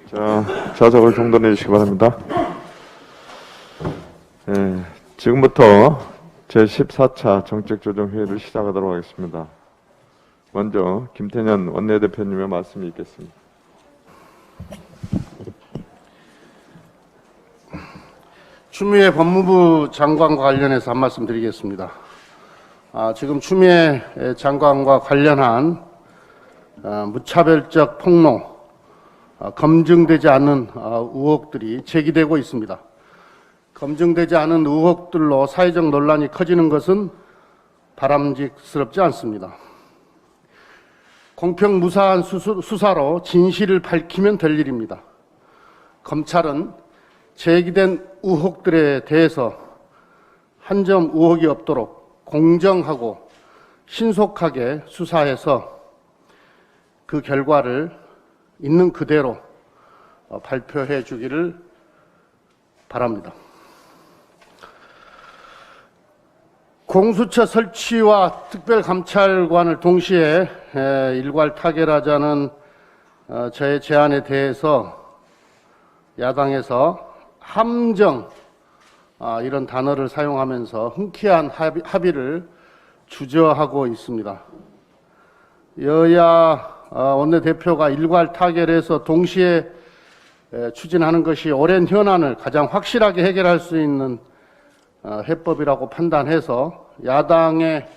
자, 좌석을 정돈해 주시기 바랍니다. 지금부터 제14차 정책조정회의를 시작하도록 하겠습니다. 먼저 김태년 원내대표님의 말씀이 있겠습니다. 추미애 법무부 장관과 관련해서 한 말씀 드리겠습니다. 지금 추미애 장관과 관련한 무차별적 폭로, 검증되지 않은 의혹들이 제기되고 있습니다. 검증되지 않은 의혹들로 사회적 논란이 커지는 것은 바람직스럽지 않습니다. 공평무사한 수사로 진실을 밝히면 될 일입니다. 검찰은 제기된 의혹들에 대해서 한 점 의혹이 없도록 공정하고 신속하게 수사해서 그 결과를 있는 그대로 발표해 주기를 바랍니다. 공수처 설치와 특별감찰관을 동시에 일괄 타결하자는 저의 제안에 대해서 야당에서 함정, 이런 단어를 사용하면서 흔쾌한 합의를 주저하고 있습니다. 여야 원내대표가 일괄 타결해서 동시에 추진하는 것이 오랜 현안을 가장 확실하게 해결할 수 있는 해법이라고 판단해서 야당의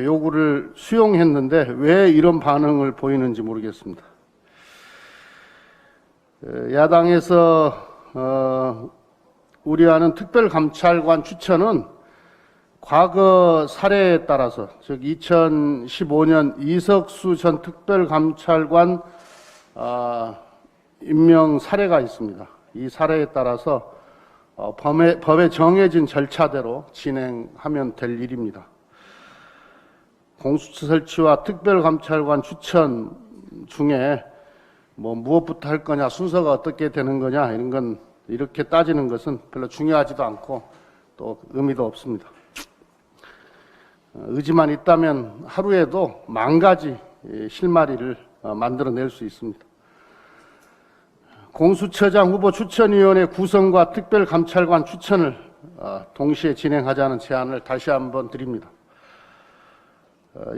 요구를 수용했는데 왜 이런 반응을 보이는지 모르겠습니다. 야당에서 우려하는 특별감찰관 추천은 과거 사례에 따라서, 즉 2015년 이석수 전 특별감찰관 임명 사례가 있습니다. 이 사례에 따라서 법에 정해진 절차대로 진행하면 될 일입니다. 공수처 설치와 특별감찰관 추천 중에 무엇부터 할 거냐, 순서가 어떻게 되는 거냐, 이런 건 이렇게 따지는 것은 별로 중요하지도 않고 또 의미도 없습니다. 의지만 있다면 하루에도 10,000가지 실마리를 만들어낼 수 있습니다. 공수처장 후보 추천위원회 구성과 특별감찰관 추천을 동시에 진행하자는 제안을 다시 한번 드립니다.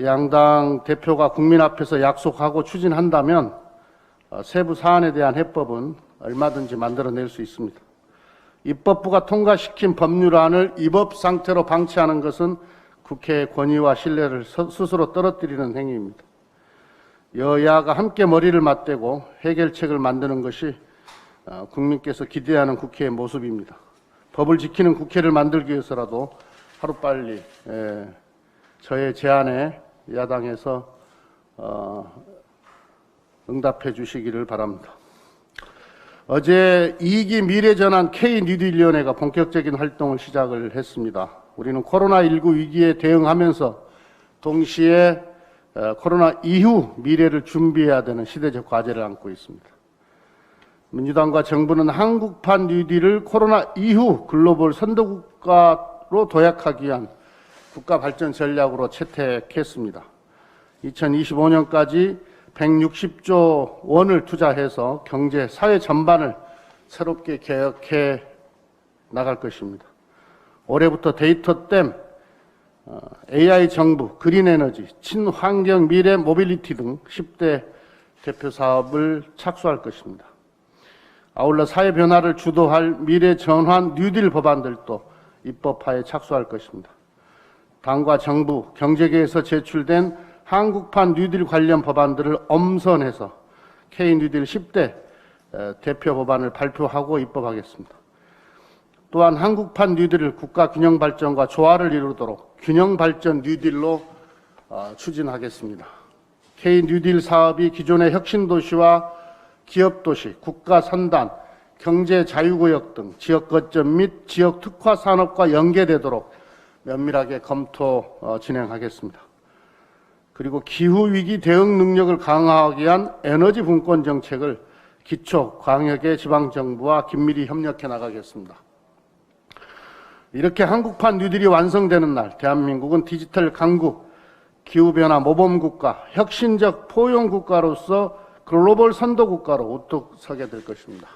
양당 대표가 국민 앞에서 약속하고 추진한다면 세부 사안에 대한 해법은 얼마든지 만들어낼 수 있습니다. 입법부가 통과시킨 법률안을 입법 상태로 방치하는 것은 국회의 권위와 신뢰를 스스로 떨어뜨리는 행위입니다. 여야가 함께 머리를 맞대고 해결책을 만드는 것이 국민께서 기대하는 국회의 모습입니다. 법을 지키는 국회를 만들기 위해서라도 하루빨리 저의 제안에 야당에서 응답해 주시기를 바랍니다. 어제 2기 미래전환 K뉴딜위원회가 본격적인 활동을 시작을 했습니다. 우리는 코로나19 위기에 대응하면서 동시에 코로나 이후 미래를 준비해야 되는 시대적 과제를 안고 있습니다. 민주당과 정부는 한국판 뉴딜을 코로나 이후 글로벌 선도국가로 도약하기 위한 국가발전 전략으로 채택했습니다. 2025년까지 160조 원을 투자해서 경제, 사회 전반을 새롭게 개혁해 나갈 것입니다. 올해부터 데이터댐, AI 정부, 그린에너지, 친환경 미래 모빌리티 등 10대 대표 사업을 착수할 것입니다. 아울러 사회 변화를 주도할 미래 전환 뉴딜 법안들도 입법화에 착수할 것입니다. 당과 정부, 경제계에서 제출된 한국판 뉴딜 관련 법안들을 엄선해서 K뉴딜 10대 대표 법안을 발표하고 입법하겠습니다. 또한 한국판 뉴딜을 국가 균형 발전과 조화를 이루도록 균형 발전 뉴딜로 추진하겠습니다. K뉴딜 사업이 기존의 혁신도시와 기업도시, 국가 선단, 경제 자유구역 등 지역 거점 및 지역 특화 산업과 연계되도록 면밀하게 검토 진행하겠습니다. 그리고 기후위기 대응 능력을 강화하기 위한 에너지 분권 정책을 기초, 광역의 지방정부와 긴밀히 협력해 나가겠습니다. 이렇게 한국판 뉴딜이 완성되는 날, 대한민국은 디지털 강국, 기후변화 모범국가, 혁신적 포용국가로서 글로벌 선도 국가로 우뚝 서게 될 것입니다.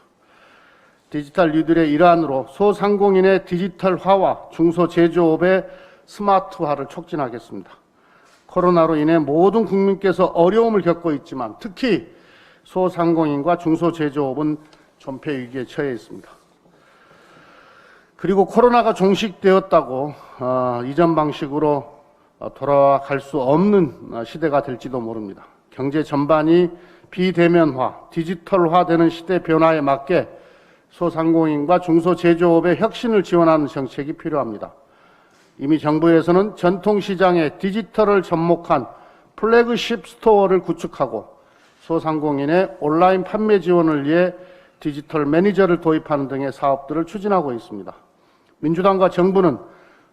디지털 뉴딜의 일환으로 소상공인의 디지털화와 중소제조업의 스마트화를 촉진하겠습니다. 코로나로 인해 모든 국민께서 어려움을 겪고 있지만 특히 소상공인과 중소제조업은 존폐 위기에 처해 있습니다. 그리고 코로나가 종식되었다고 이전 방식으로 돌아갈 수 없는 시대가 될지도 모릅니다. 경제 전반이 비대면화, 디지털화되는 시대 변화에 맞게 소상공인과 중소제조업의 혁신을 지원하는 정책이 필요합니다. 이미 정부에서는 전통시장에 디지털을 접목한 플래그십 스토어를 구축하고 소상공인의 온라인 판매 지원을 위해 디지털 매니저를 도입하는 등의 사업들을 추진하고 있습니다. 민주당과 정부는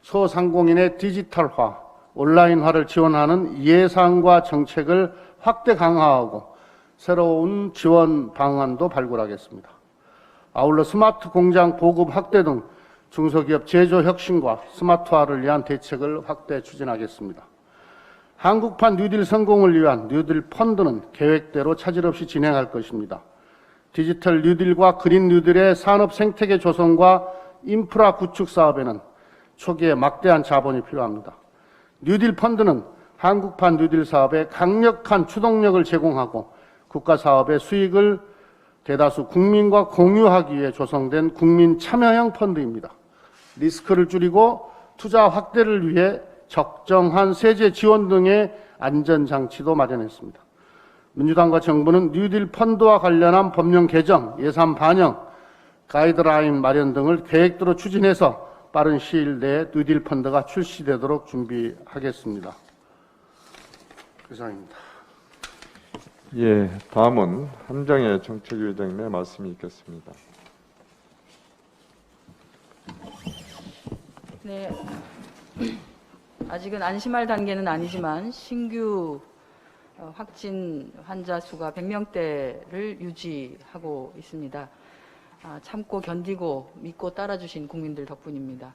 소상공인의 디지털화, 온라인화를 지원하는 예산과 정책을 확대 강화하고 새로운 지원 방안도 발굴하겠습니다. 아울러 스마트 공장 보급 확대 등 중소기업 제조 혁신과 스마트화를 위한 대책을 확대 추진하겠습니다. 한국판 뉴딜 성공을 위한 뉴딜 펀드는 계획대로 차질 없이 진행할 것입니다. 디지털 뉴딜과 그린 뉴딜의 산업 생태계 조성과 인프라 구축 사업에는 초기에 막대한 자본이 필요합니다. 뉴딜 펀드는 한국판 뉴딜 사업에 강력한 추동력을 제공하고 국가 사업의 수익을 대다수 국민과 공유하기 위해 조성된 국민 참여형 펀드입니다. 리스크를 줄이고 투자 확대를 위해 적정한 세제 지원 등의 안전장치도 마련했습니다. 민주당과 정부는 뉴딜 펀드와 관련한 법령 개정, 예산 반영, 가이드라인 마련 등을 계획대로 추진해서 빠른 시일 내에 뉴딜 펀드가 출시되도록 준비하겠습니다. 이상입니다. 예, 다음은 함정혜 정책위원장님의 말씀이 있겠습니다. 네, 아직은 안심할 단계는 아니지만 신규 확진 환자 수가 100명대를 유지하고 있습니다. 참고 견디고 믿고 따라주신 국민들 덕분입니다.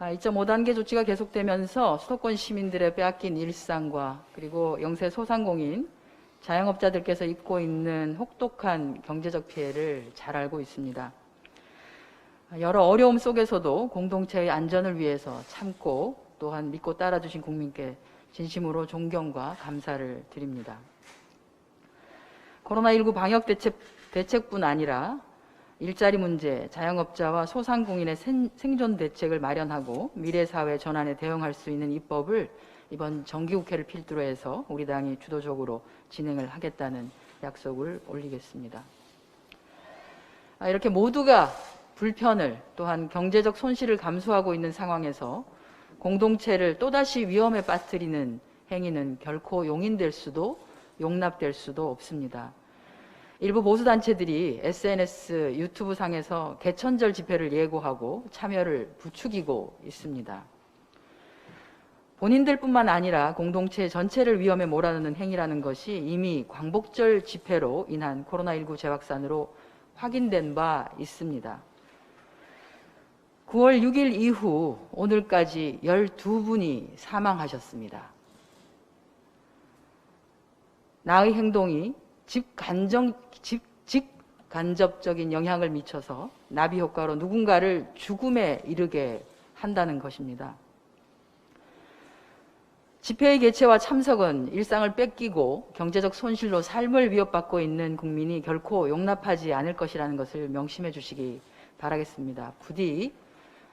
2.5단계 조치가 계속되면서 수도권 시민들의 빼앗긴 일상과 그리고 영세 소상공인, 자영업자들께서 입고 있는 혹독한 경제적 피해를 잘 알고 있습니다. 여러 어려움 속에서도 공동체의 안전을 위해서 참고 또한 믿고 따라주신 국민께 진심으로 존경과 감사를 드립니다. 코로나19 방역 대책뿐 아니라 일자리 문제, 자영업자와 소상공인의 생존 대책을 마련하고 미래사회 전환에 대응할 수 있는 입법을 이번 정기국회를 필두로 해서 우리 당이 주도적으로 진행을 하겠다는 약속을 올리겠습니다. 이렇게 모두가 불편을 또한 경제적 손실을 감수하고 있는 상황에서 공동체를 또다시 위험에 빠뜨리는 행위는 결코 용인될 수도 용납될 수도 없습니다. 일부 보수단체들이 SNS, 유튜브 상에서 개천절 집회를 예고하고 참여를 부추기고 있습니다. 본인들뿐만 아니라 공동체 전체를 위험에 몰아넣는 행위라는 것이 이미 광복절 집회로 인한 코로나19 재확산으로 확인된 바 있습니다. 9월 6일 이후 오늘까지 12분이 사망하셨습니다. 나의 행동이 직간접적인 영향을 미쳐서 나비 효과로 누군가를 죽음에 이르게 한다는 것입니다. 집회의 개최와 참석은 일상을 뺏기고 경제적 손실로 삶을 위협받고 있는 국민이 결코 용납하지 않을 것이라는 것을 명심해 주시기 바라겠습니다. 부디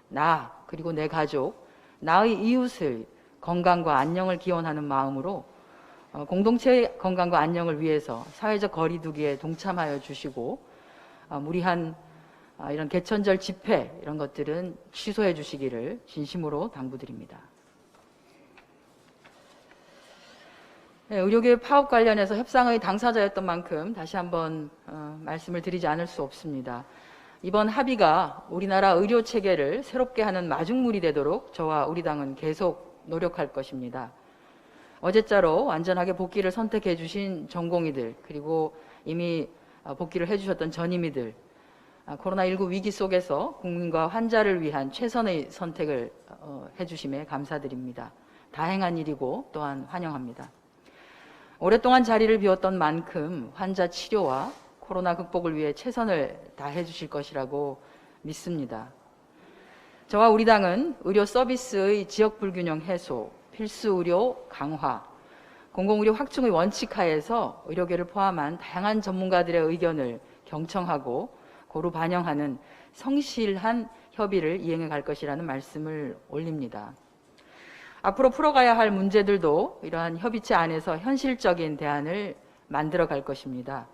나 그리고 내 가족, 나의 이웃의 건강과 안녕을 기원하는 마음으로 공동체의 건강과 안녕을 위해서 사회적 거리 두기에 동참하여 주시고 무리한 이런 개천절 집회 이런 것들은 취소해 주시기를 진심으로 당부드립니다. 네, 의료계획 파업 관련해서 협상의 당사자였던 만큼 다시 한번 말씀을 드리지 않을 수 없습니다. 이번 합의가 우리나라 의료 체계를 새롭게 하는 마중물이 되도록 저와 우리 당은 계속 노력할 것입니다. 어제자로 안전하게 복귀를 선택해 주신 전공의들 그리고 이미 복귀를 해주셨던 전임의들 코로나19 위기 속에서 국민과 환자를 위한 최선의 선택을 해주심에 감사드립니다. 다행한 일이고 또한 환영합니다. 오랫동안 자리를 비웠던 만큼 환자 치료와 코로나 극복을 위해 최선을 다해 주실 것이라고 믿습니다. 저와 우리 당은 의료 서비스의 지역 불균형 해소, 필수 의료 강화, 공공의료 확충의 원칙 하에서 의료계를 포함한 다양한 전문가들의 의견을 경청하고 고루 반영하는 성실한 협의를 이행해 갈 것이라는 말씀을 올립니다. 앞으로 풀어가야 할 문제들도 이러한 협의체 안에서 현실적인 대안을 만들어 갈 것입니다.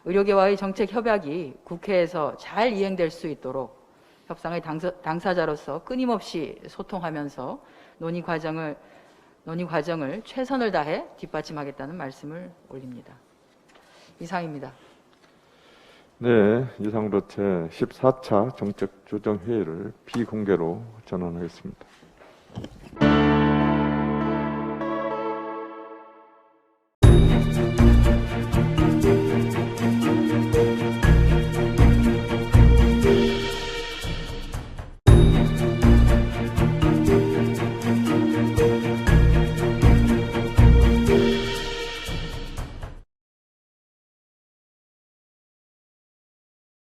의료계와의 정책 협약이 국회에서 잘 이행될 수 있도록 협상의 당사자로서 끊임없이 소통하면서 논의 과정을 최선을 다해 뒷받침하겠다는 말씀을 올립니다. 이상입니다. 네, 이상으로 제14차 정책조정회의를 비공개로 전환하겠습니다.